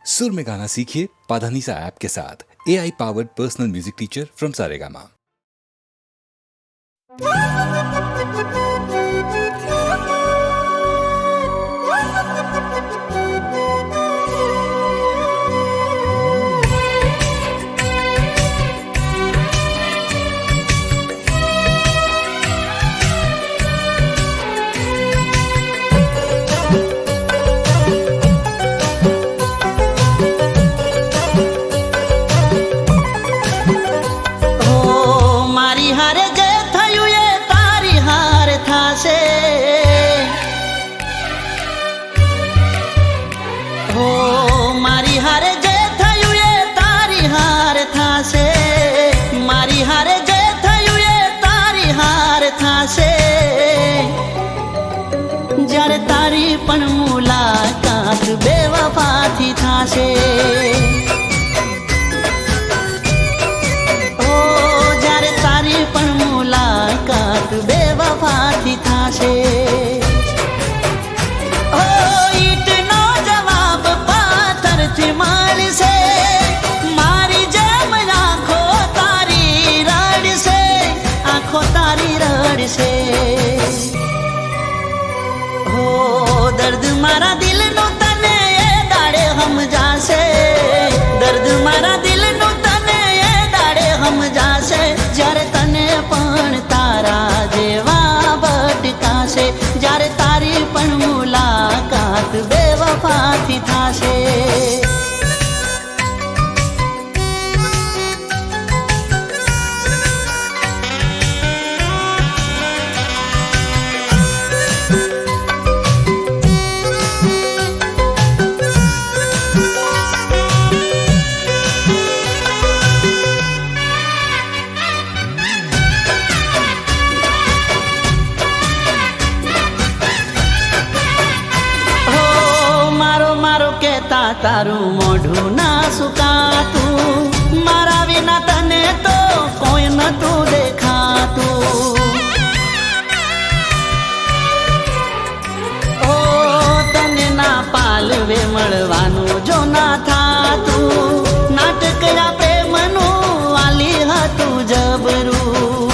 सुर में गाना सीखिए पाधानीसा ऐप के साथ। AI powered personal music teacher from Saregama. જ્યારે તારી પણ મુલાકાત બેવફાથી થાશે, ઓ જ્યારે તારી પણ મુલાકાત બેવફાથી થાશે, ઓ ઈટનો જવાબ પાથરથી મળશે, મારી જેમ આંખો તારી રડશે, આંખો તારી રડશે। दर्द मारा दिल नो तने ये दाड़े हम जासे, दर्द मारा दिल नो तने ये दाड़े हम जासे, जारे तने पण तारा जेवा भटकाशे, जारे तारी पण मुलाकात बेवफाथी थाशे। તારું મોઢું ના સુકાતું, મારા વિના તને તો કોઈ નતું દેખાતું, ઓ તને ના પાલવે મળવાનું જો ના થાતું, નાટકયા પ્રેમનું વાલી હતું જબરું,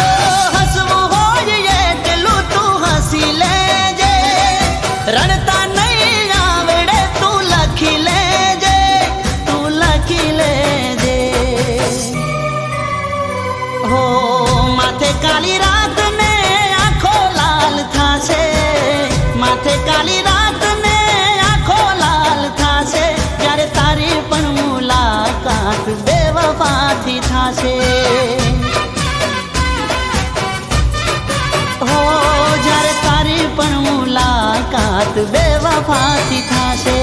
ઓ હસવું હોય એટલું તું હસી લેજે, રડતા काली रात ने आँखों लाल थासे, माथे काली रात ने आँखों लाल थासे, जारे तारी पण मुलाकात बेवफाथी थासे, हो जारे तारी पण मुलाकात बेवफाथी थासे।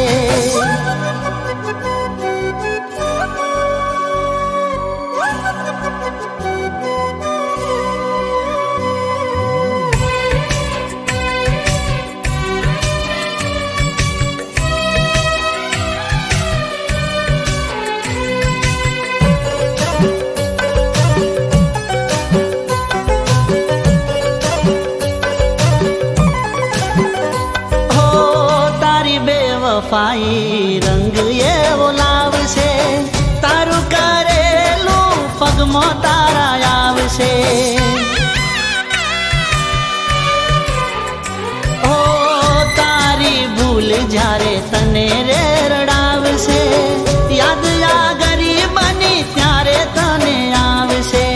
વફાઈ રંગ એવો લાવશે, તારું કરેલું પગમાં તારા આવશે, ઓ તારી ભૂલ જ્યારે તને રે રડાવશે, યાદ આ ગરીબની ત્યારે તને આવશે,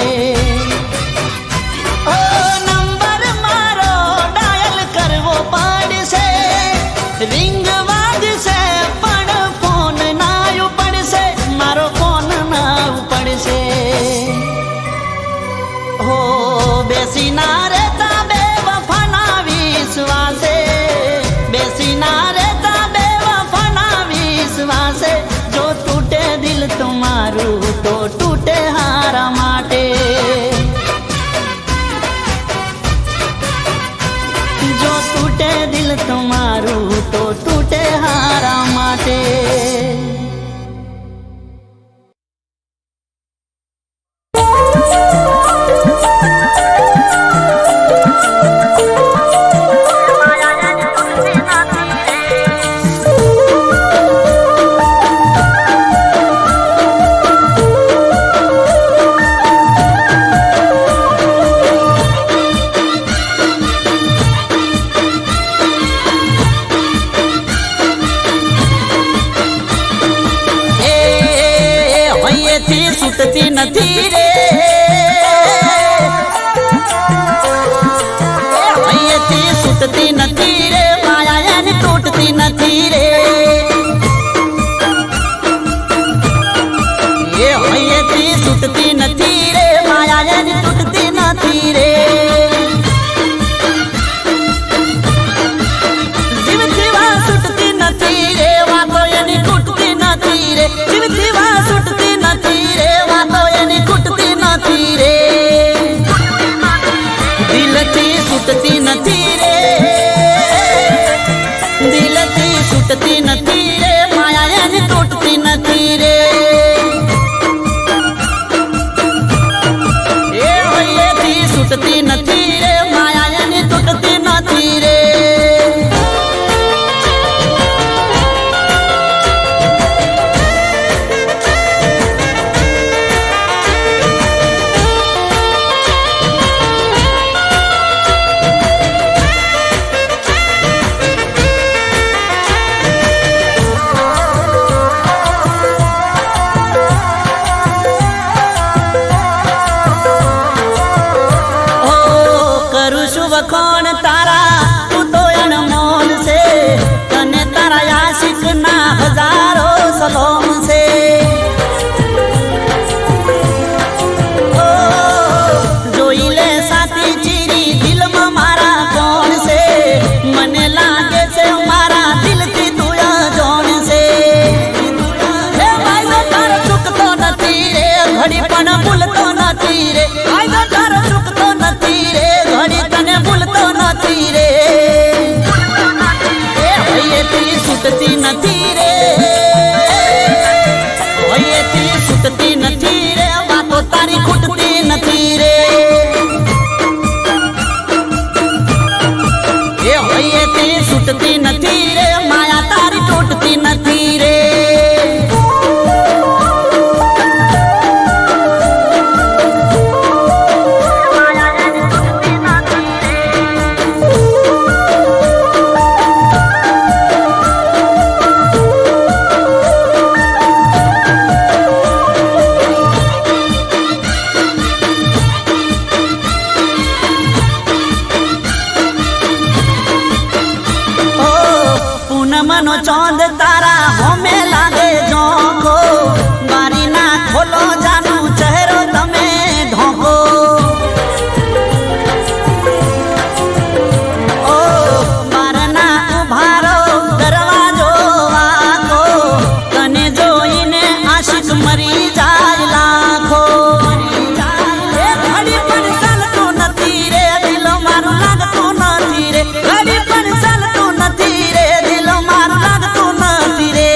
ઓ નંબર મારો ડાયલ કરવો પડશે, રિંગ बेसी ना रहता बेवफा ना विश्वासे, बेसी ना रहता बेवफा ना विश्वासे, जो टूटे दिल तुम्हारू तो टूटे हारा माटे, जो टूटे दिल तुम्हारू तो टूटे हारा माटे। છૂટતી નથી રે, અહીંયાથી છૂટતી નથી રે, માયા એની તૂટતી નથી રે, એ અહીંયાથી છૂટતી નથી રે, માયા એની તૂટતી નથી રે. જીવ જીવા છૂટતી નથી રે, વાતો એની ખૂટતી નથી રે, જીવ જીવા છૂટતી નથી રે, વાતો એની ખૂટતી નથી રે, દિલથી છૂટતી નથી રે, દિલથી છૂટતી નથી રે, માયા એની તૂટતી નથી રે, એ હૈયેથી છૂટતી નથી રે, માયા એની તૂટતી નથી રે. વખોણ તારા તું તો અનમોલ છે, તને તારા આશિક ના હજારો સલોમ છે, જોઈ લે સાથી ચીરી દિલમાં મારા કોણ છે, મને લાગે છે મારા દિલથી તું અજાણ છે, હે ભાઈ તારો ચૂકતો નથી રે, ઘડી પણ ભૂલતો નથી રે, ભાઈ તારો ચૂકતો નથી રે, ઘડી તને ભૂલતો નથી રે, એ હૈયેથી છૂટતી નથી રે, હૈયેથી છૂટતી નથી રે, વાતો તારી ખૂટતી નથી રે, એ હૈયેથી છૂટતી નથી રે, માયા તારી તૂટતી નથી રે. પૂનમનો ચોંદ તારા હોમે લાગે ઝોંકો, બારી ના ખોલો જાનું ચહેરો તમે ઢોકો, ઓ બારના ઉભારો દરવાજો વાકો, તને જોઈને આશિક મરી જાય લાખો, એ ઘડી પણ ચાલતું નથી રે, દિલો મારું લાગતું નથી રે, ઘડી પણ ચાલતું નથી રે, દિલો મારું લાગતું નથી રે,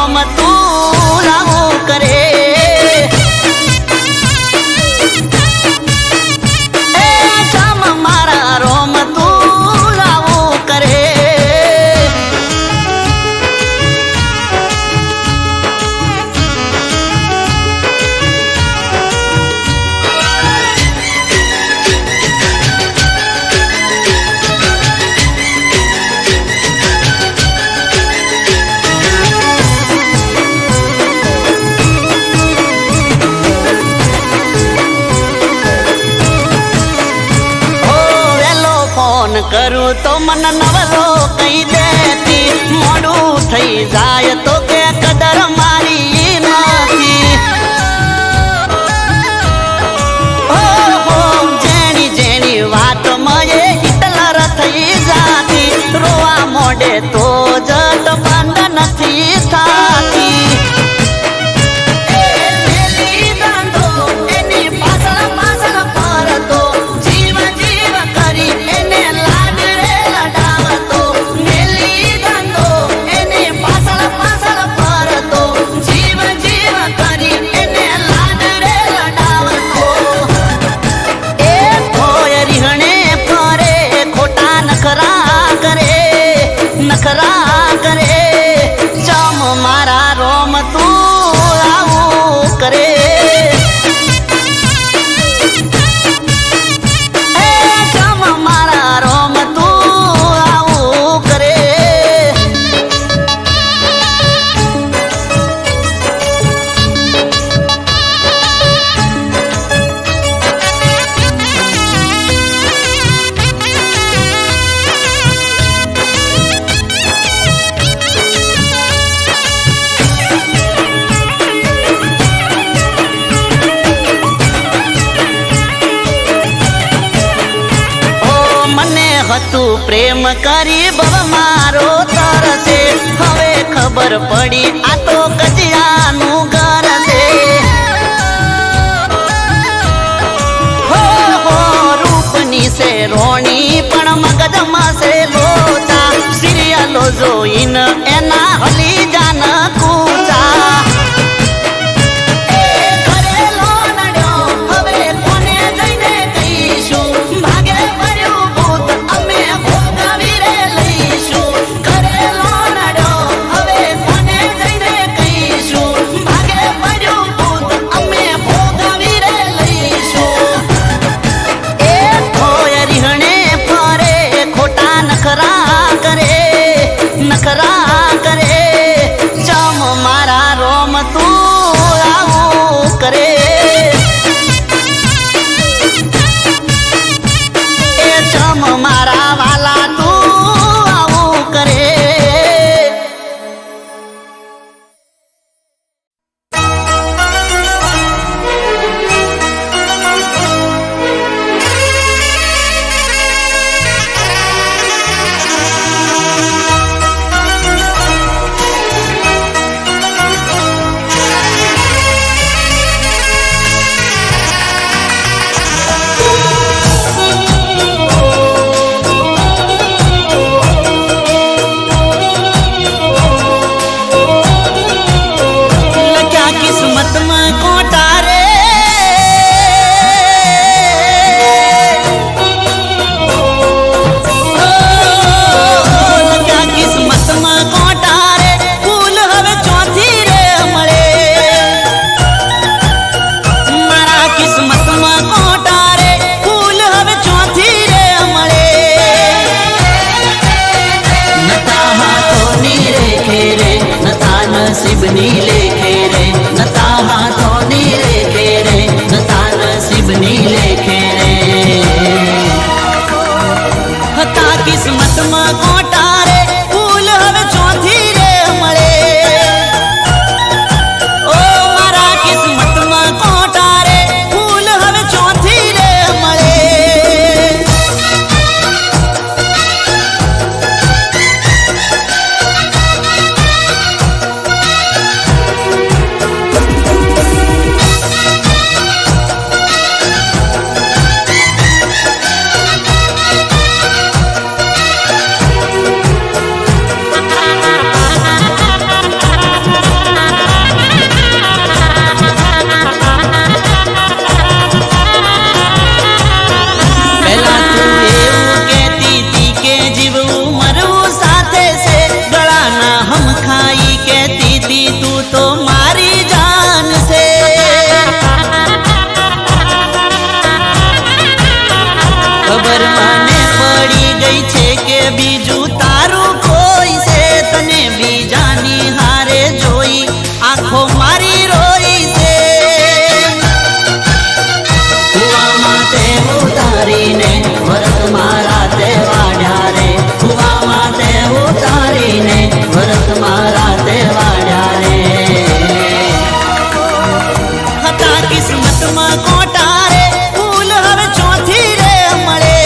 રોમ તું આવું કરે એ ચમ મારા રોમ તું આવું કરે કરું તો મન નવરો કહી દેતી મોડું થઈ જાય તો કે કદર મારી નથી હો જેની જેની વાત મયે હિટલર થઈ જાતી રોવા મોડે તો જટ બંધ નથી થાતી નખરા કરે ચમ મારા રોમ તું આવું કરે એ ચમ મારા રોમ તું આવું કરે હતું પ્રેમ કરી બવ મારો તરસે હવે ખબર પડી આ તો કજિયાનું ઘર છે હો રૂપની છે રોણી પણ મગજમાં છે લોચા સિરિયલો જોઈને એના હલી જાન કૂચા નખરા કરે ચમ મારા રોમ તું આવું કરે એ ચમ મારા વાલા તું આવું કરે નસીબની લેખે રે નતા હાથોની રેખે રે નતા નસીબની લેખે રે હતા કિસ્મતમાં કોટા રે ફૂલ હવે ચોથી રે મળે ઓ મારા કિસ્મતમાં કોટા રે ફૂલ હવે ચોથી રે મળે તો મારી જાન છે ખબર મને પડી ગઈ છે કે બીજું તારું કોઈ છે તને બીજાની હારે જોઈ આંખો મારી રોઈ છે કુવામાં તે ઉતારીને ભરત મારા તે વાડ્યા રે કુવામાં તે ઉતારીને ભરત મારા તે વાડ્યા રે હતા કિસ્મતમાં કોટા રે ફૂલ હવે ચોથી રે મળે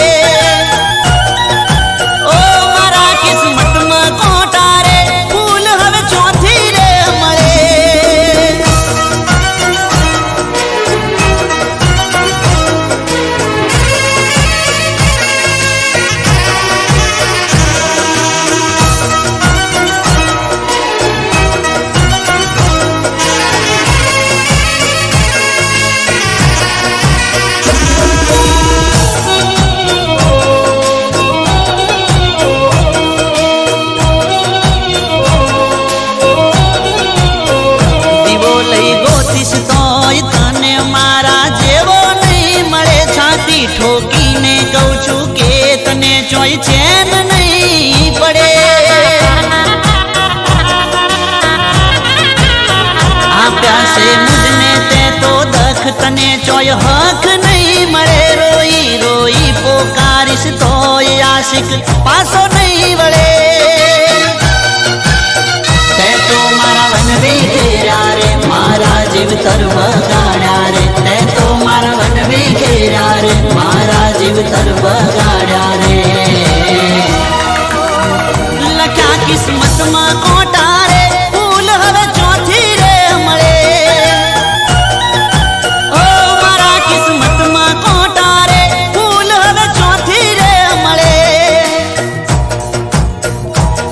ઓ મારા કિસ્મતમાં કોટા રે ફૂલ હવે ચોથી રે મળે દીવો લઈ ગોતીશ તોય તને મારા જેવો નહીં મળે છાતી ઠોકીને કહું છું કે તને ચોય ચેન નહીં પડે આપ્યા છે મુજને તે તો દખ તને ચોય હક નહીં મળે રોઈ રોઈ પોકારીશ તોય આશિક પાછો નહીં વળે તે તો મારા વનવી ઘેર્યા રે મારા જીવ તરવ ગાડ્યા રે તે તો મારા વનવી ઘેર્યા રે મારા જીવ તરવ ગાડ્યા રે લખ્યા કિસ્મતમાં કોટા રે ફૂલ હવે ચોથી રે મળે ઓ મારા કિસ્મતમાં કોટા રે ફૂલ હવે ચોથી રે મળે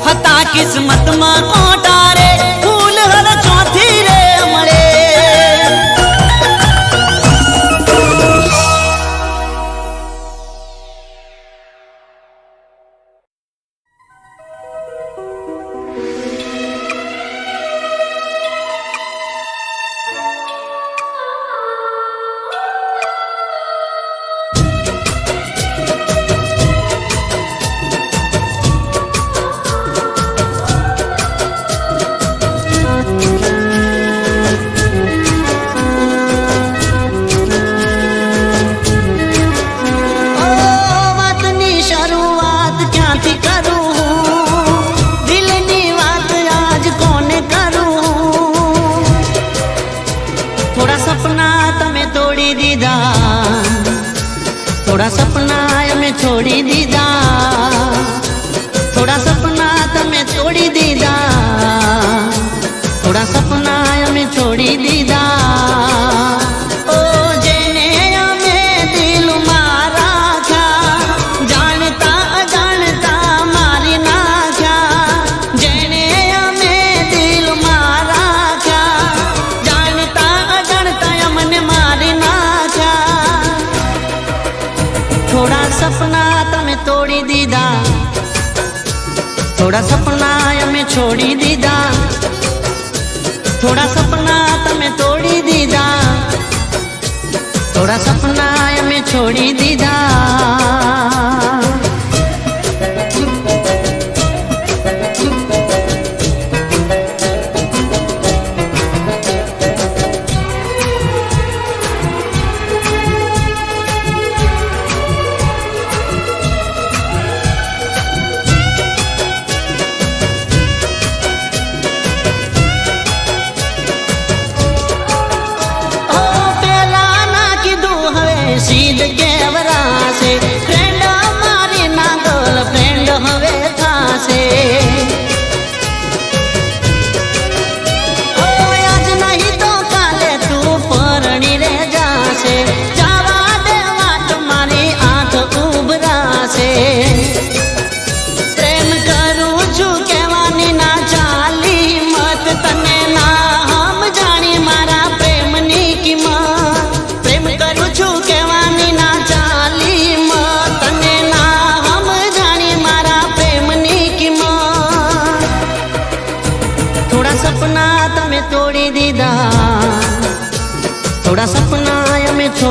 હતા કિસ્મતમાં કોટા રે ફૂલ હવે ચોથી રે મળે ઓ વાતની શરૂઆત ક્યાંથી કરું દિલની વાત આજ કોને કરું થોડા સપના તમે તોડી દીધા થોડા સપના અમે છોડી દીધા થોડા સપના તમે તોડી દીધા થોડા સપના અમે છોડી દીધા ઓ જેને અમે દિલમાં રાખ્યા જાણતા અજાણતા મારી નાખ્યા જેને અમે દિલમાં રાખ્યા જાણતા અજાણતા અમને મારી નાખ્યા થોડા સપના તમે તોડી દીધા થોડા સપના અમે છોડી દીધા થોડા સપના તમે તોડી દીધા થોડા સપના અમે છોડી દીધા સીધ કેવરા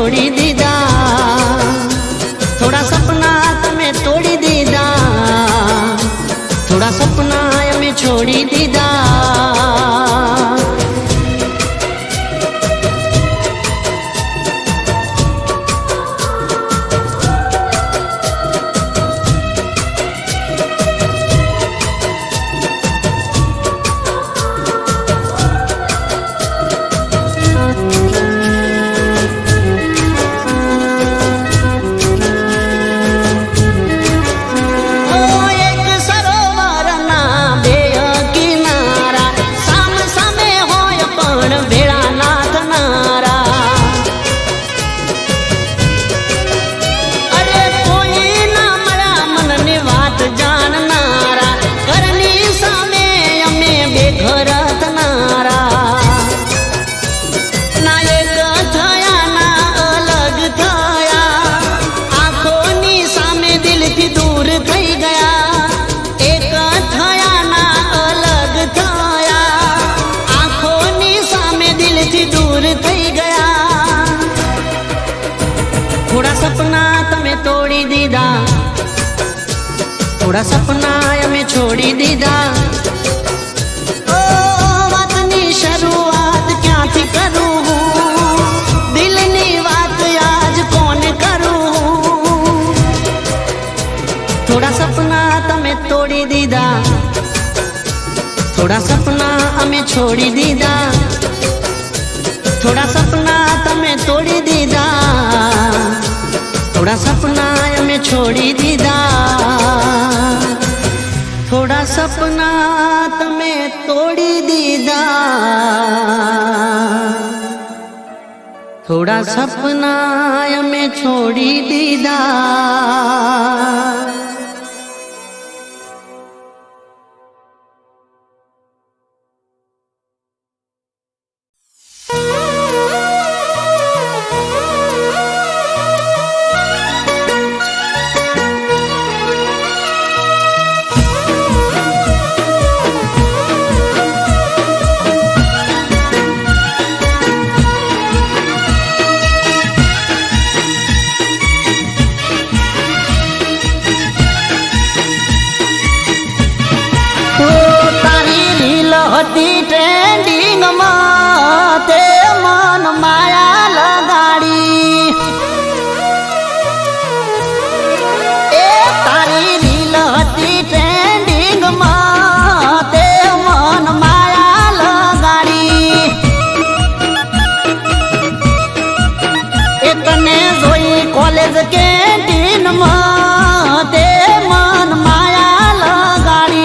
છોડી દીધા, થોડા સપના તમે તોડી દીધા, થોડા સપના અમે છોડી દીધા. થોડા સપના તમે તોડી દીધા, થોડા સપના અમે છોડી દીધા. ઓ વાતની શરૂઆત ક્યાંથી કરું, દિલની વાત આજ કોને કરું. થોડા સપના તમે તોડી દીધા, થોડા સપના અમે છોડી દીધા, થોડા સપના તમે તોડી દીધા, થોડા સપના અમે છોડી દીધા, થોડા સપના તમે તોડી દીધા, થોડા સપના અમે છોડી દીધા. હતી ટ્રેન્ડિંગમાં તે મન માયા લગાડી, એ તારી રીલ હતી ટ્રેન્ડિંગમાં તે મન માયા લગાડી. એ તને જોઈ કોલેજ કેન્ટીનમાં તે મન માયા લગાડી.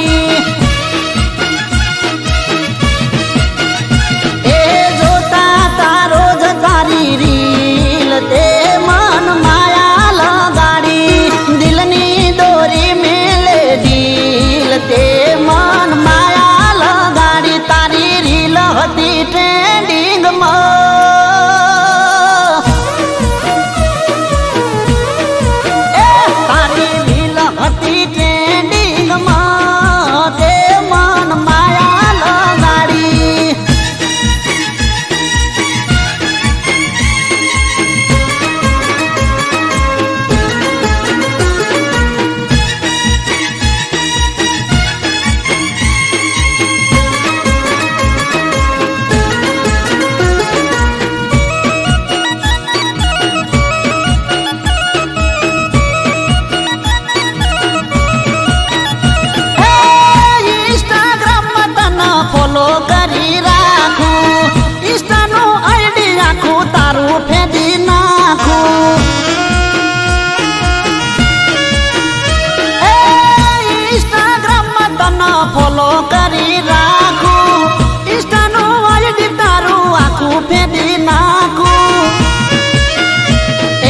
ફોલો કરી રાખું, ઇન્સ્ટાનું આઈડી તારું આખું ફેંદી નાખું.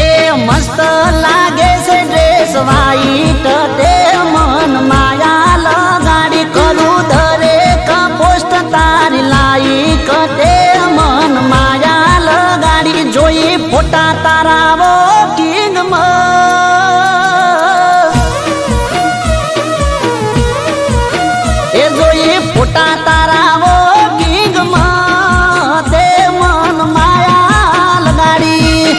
એ મસ્ત લાગે છે ડ્રેસ વાઈટ તે મન માયા લગાડી. કરું દરેક પોસ્ટ તારી લાઈક તે મન માયા લગાડી. જોઈ ફોટા તારા વોકિંગમાં, એ જોઈએ ફોટા તારા વોકિંગમાં તે મન માયા લગાડી.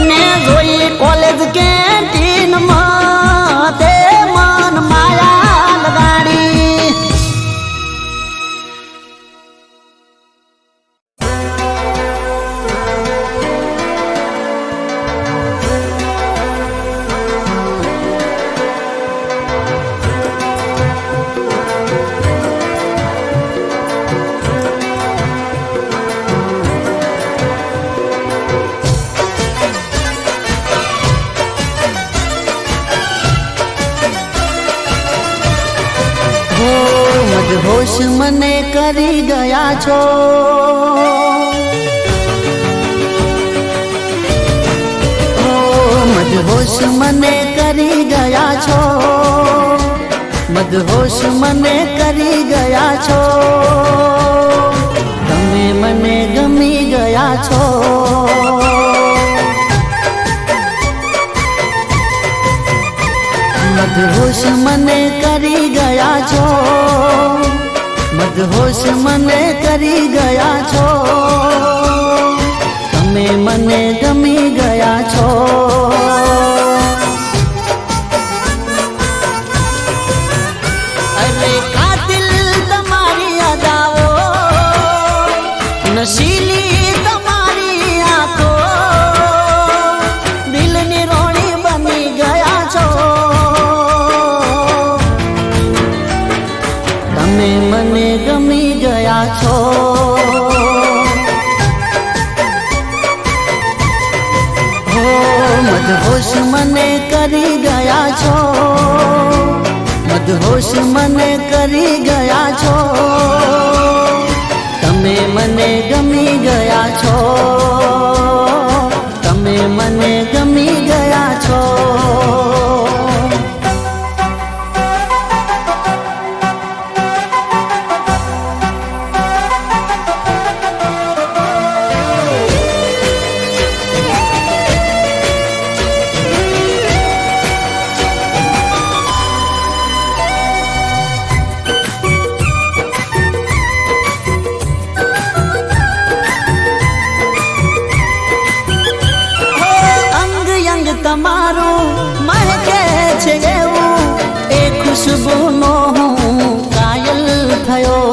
તને જોઈ કોલેજ કેન્ટીનમાં તે મન માયા લગાડી. હોશ મને કરી ગયા છો, મદહોશ મને કરી ગયા છો, મદહોશ મને કરી ગયા છો, તમે મને ગમી ગયા છો. મદહોશ મને કરી ગયા છો, મદહોશ મને કરી ગયા છો, તમે મને ગમી ગયા છો. અરે કાતિલ તમારી અદાઓ, નશીલી તમારી આંખો, દિલની રોણી બની ગયા છો. તમે મને ગમી ગયા છો. હો મદહોશ મને કરી ગયા છો, મદહોશ મને કરી ગયા છો, તમે મને ગમી ગયા છો, તમે મને ગમી ગયા છો. તમારું મહેકે છે એવું એ ખુશ્બુનો હું કાયલ થયો.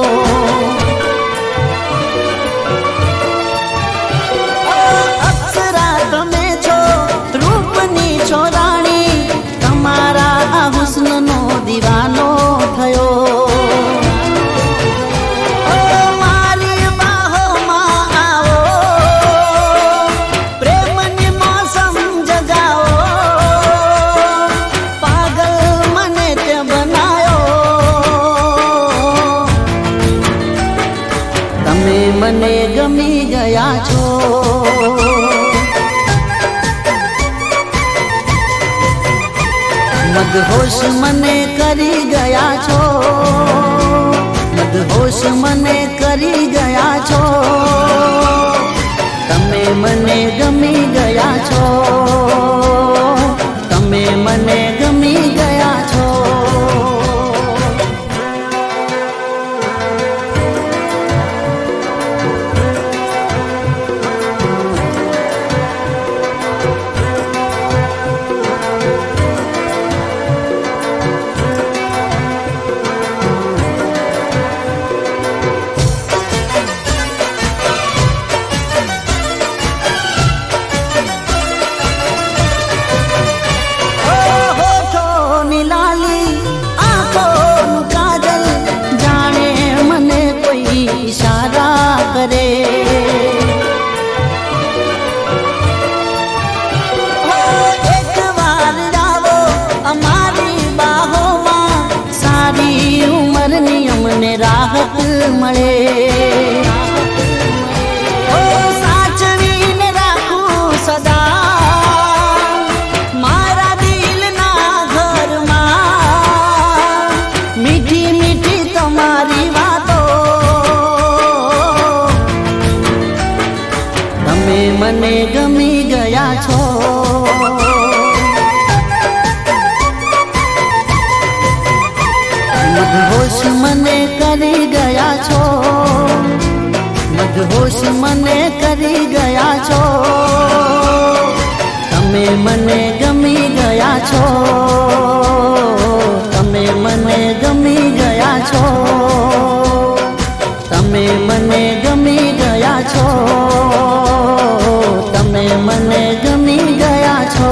અપ્સરા તમે છો, રૂપની છો રાણી, તમારા આ હુસ્નનો દીવાનો થયો. મને ગમી ગયા છો. મદહોશ મને કરી ગયા છો, મદહોશ મને કરી ગયા છો, તમે મને ગમી ગયા છો, તમે મને ગમી ગયા છો. રાહત મળે. સાચવીને રાખું સદા મારા દિલના ઘરમાં, મીઠી મીઠી તમારી વાતો, તમે મને ગમી ગયા છો. મદહોશ મને કરી ગયા છો, મદહોશ મને કરી ગયા છો, તમે મને ગમી ગયા છો, તમે મને ગમી ગયા છો, તમે મને ગમી ગયા છો, તમે મને ગમી ગયા છો.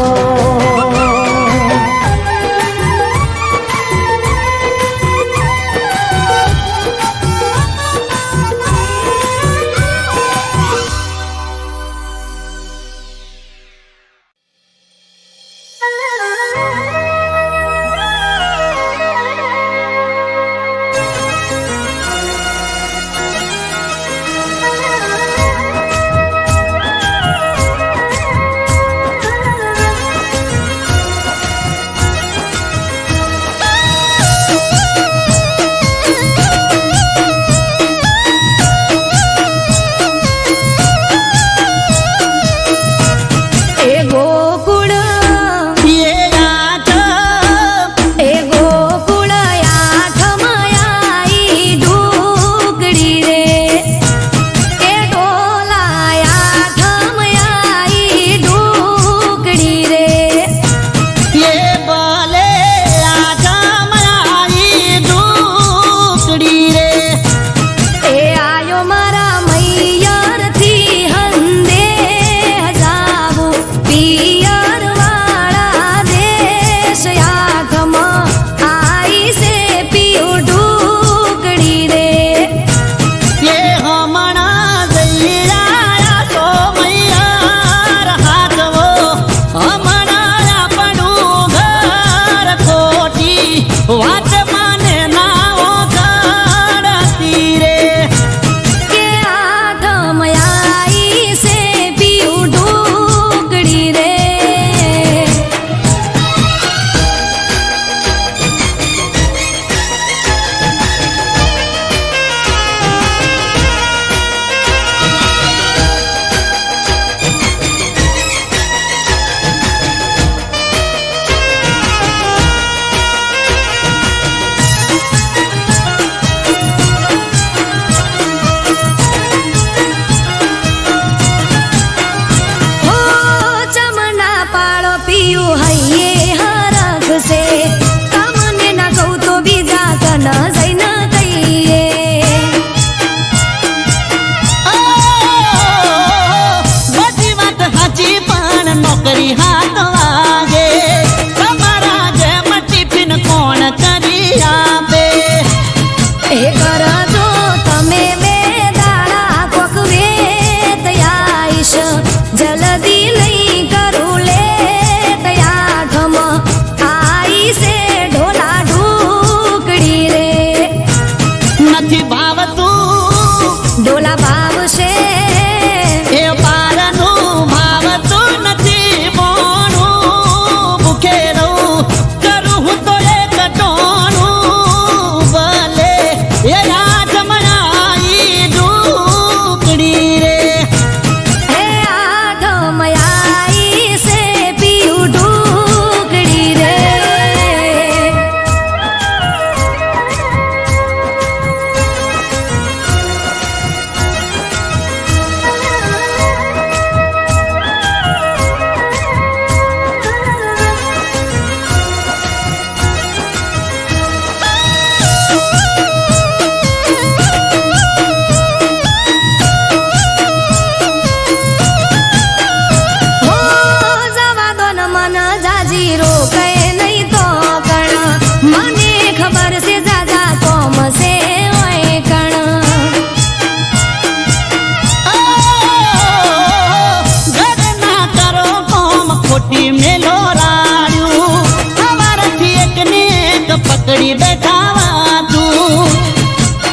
પકડી બેઠાવા તું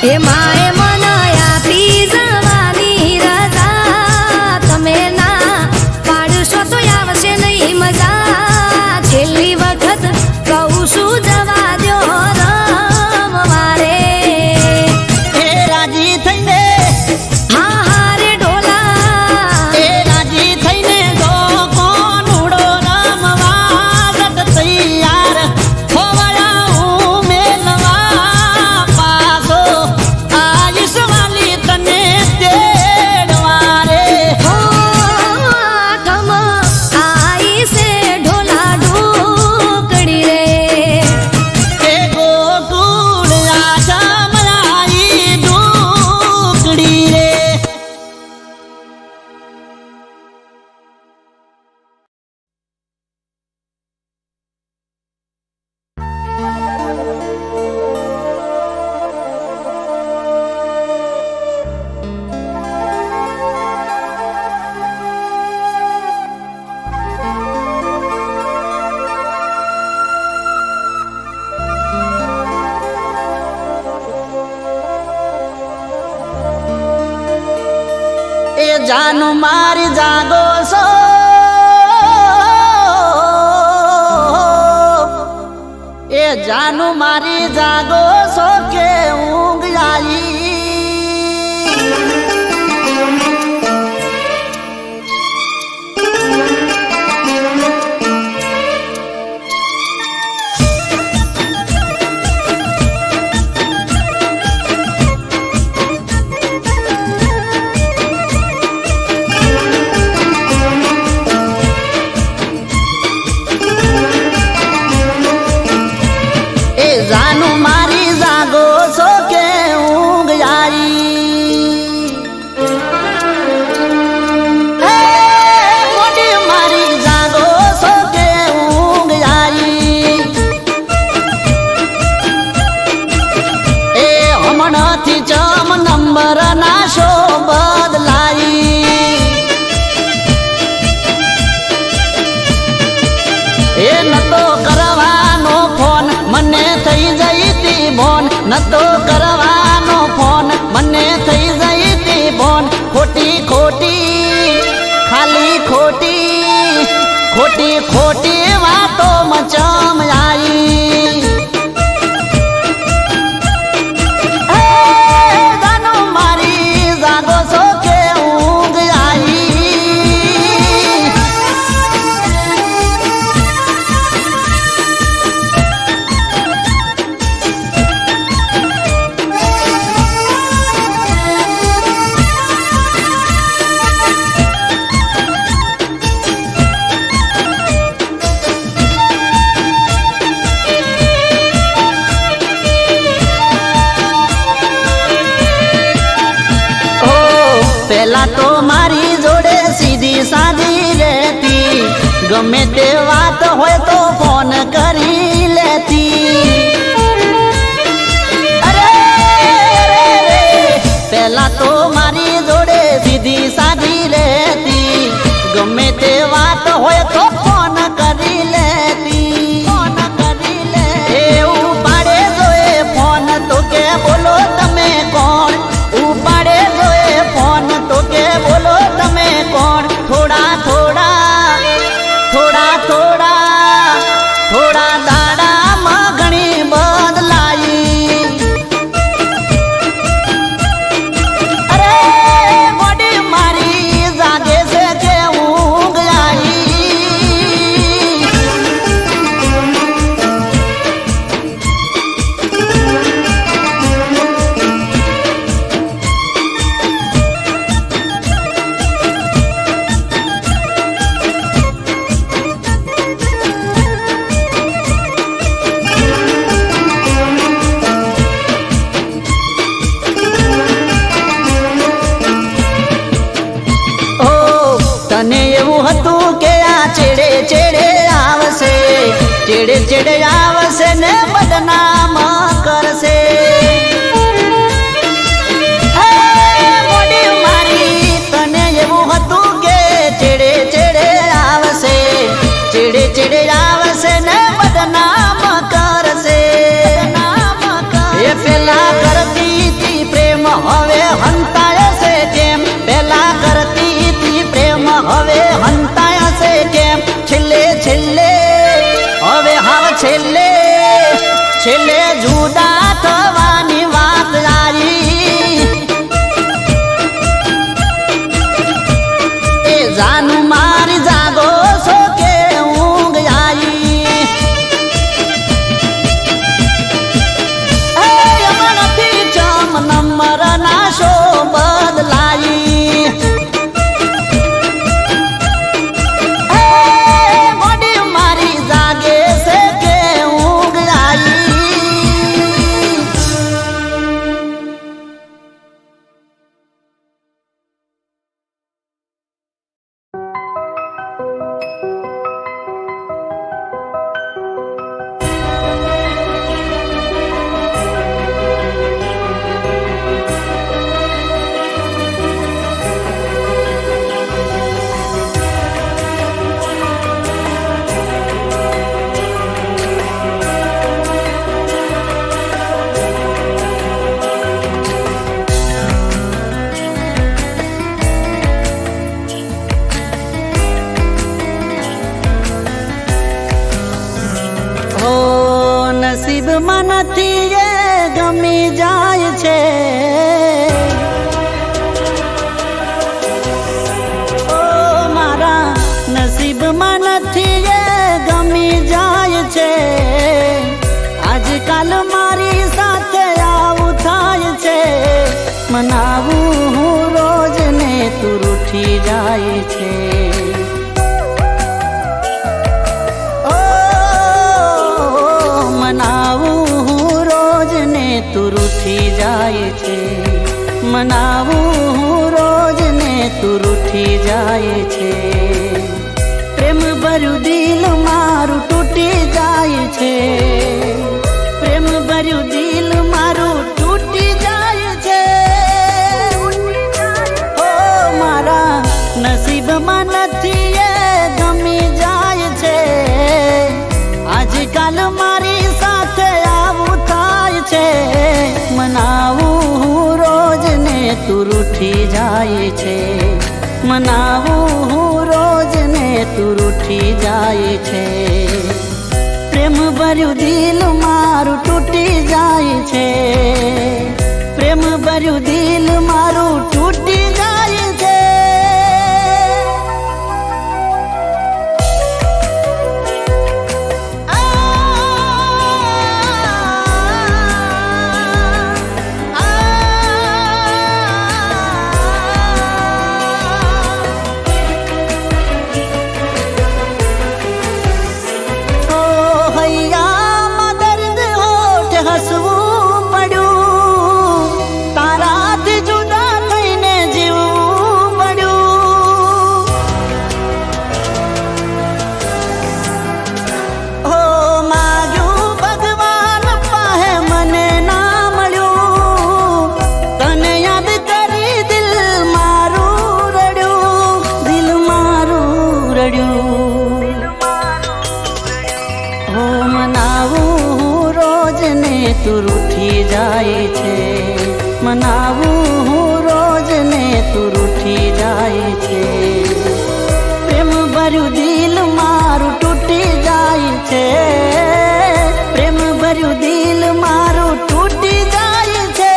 એ માએ મને આપી જવાની રજા, તમે ના પાડશો તો આવશે નહીં મજા. છેલ્લી વખત કહું છું જવા દો રમવા રે. એ રાજી થઈને હા હા રે ઢોલા, એ રાજી થઈને જો કોનુડો રમવા જત તૈયાર હોવળા હું મેલ એ જાન મારી જાગો છો એ જાન મારી જાગો છો કે ઊંઘ આવી નતો કરવાનો ફોન મને થઈ જઈ તી બોન ખોટી ખોટી ખાલી ખોટી ખોટી ખોટી વાતો મચમ આવી જાનો મારી જાગો છો કે ઊંઘ આવી પેલા તો મારી જોડે સીધી સાદી રહેતી ગમે તે વાત હોય તો ફોન કરી લેતી અરે પેલા તો મારી જોડે સીધી સાદી રહેતી ગમે તે વાત હોય તો ફોન કરી લેતી એવું પાડે જોએ ફોન તો કે બોલો તમે કોણ ઉપાડે જોએ ફોન તો કે બોલો તમે કોણ થોડા થોડા થોડા થોડા થોડા દાડામાં ઘણી બદલાઈ અરે મોડી મારી જાગે છે કે ઊંઘ આવી તને એવું હતું કે આ ચેડે ચેડે આવશે ચેડે ચેડે આવશે ને બદનામ કરશે મોડી મારી તને એવું હતું કે ચેડે ચેડે આવશે ચેડે ચેડે આવશે ને બદનામ કરશે એ પેલા કરતી હતી પ્રેમ હવે હંતાય છે કેમ પેલા કરતી હતી પ્રેમ હવે હંતાય છે કેમ છેલ્લે છેલ્લે હવે હાવ છેલ્લે છેલ્લે જુદા થવાની વાત આવી એ જાન મારી જાગો છો કે ઊંઘ આવી મનથી ચમ નંબર ના શો બદલાઈ મોડી મારી જાગે છે કે ઊંઘ આવી નથી એ ગમી જાય છે. ઓ મારા નસીબમાં નથી એ ગમી જાય છે. આજકાલ મારી સાથે આવું થાય છે. મનાવું હું રોજ ને તું રૂઠી જાય છે. મનાવું હું રોજ ને તું રૂઠી જાય છે. મનાવું હું રોજ ને તું રૂઠી જાય છે. પ્રેમ ભર્યું દિલ મારું તૂટી જાય છે. પ્રેમ ભર્યું દિલ મારું તૂટી જાય છે. ઓ મારા નસીબમાં નથી એ ગમી જાય છે. આજકાલ મારી સાથે આવું થાય છે. મનાવું હું રોજ ને તું રૂઠી જાય છે. મનાવું હું રોજ ને તું રૂઠી જાય છે. પ્રેમ ભર્યું દિલ મારું તૂટી જાય છે. પ્રેમ ભર્યું દિલ મારું તૂટી જાય છે. હસવું પડ્યું તારાથી જુદા થઈને જીવવું પડ્યું. હો માગ્યું ભગવાન પાસે મને ના મળ્યું. તને યાદ કરી દિલ મારું રડ્યું. દિલ મારું રડ્યું. હો મનાવું ને તું રૂઠી જાય છે. મનાવું હું રોજ ને તું રૂઠી જાય છે. પ્રેમ ભર્યું દિલ મારું તૂટી જાય છે. પ્રેમ ભર્યું દિલ મારું તૂટી જાય છે.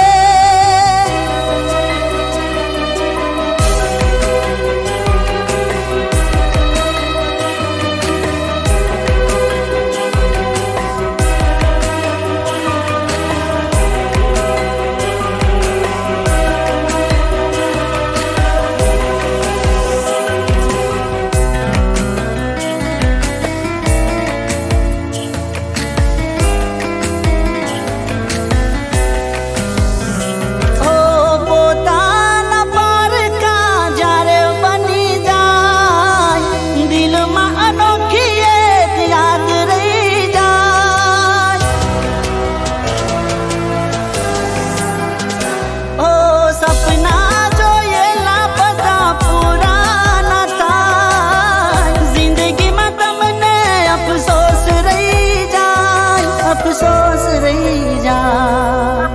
અફસોસ રહી જા.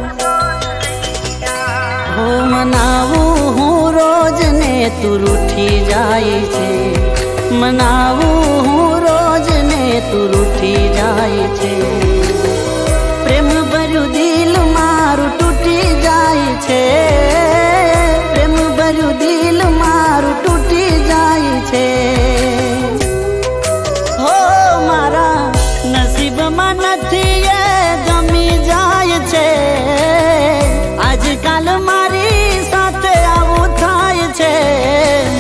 હો મનાવું હું રોજ ને તું રૂઠી જાય છે. મનાવું હું રોજ ને તું રૂઠી જાય છે. પ્રેમ ભર્યું દિલ મારું તૂટી જાય છે. પ્રેમ ભર્યું દિલ મારું તૂટી જાય છે. હો મારા નસીબમાં નથી એ ગમી જાય છે. આજકાલ મારી સાથે આવું થાય છે.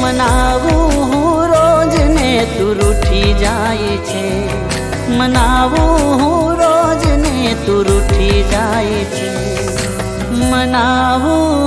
મનાવું હું રોજ ને તું રૂઠી જાય છે. મનાવું હું રોજ ને તું રૂઠી જાય છે. મનાવું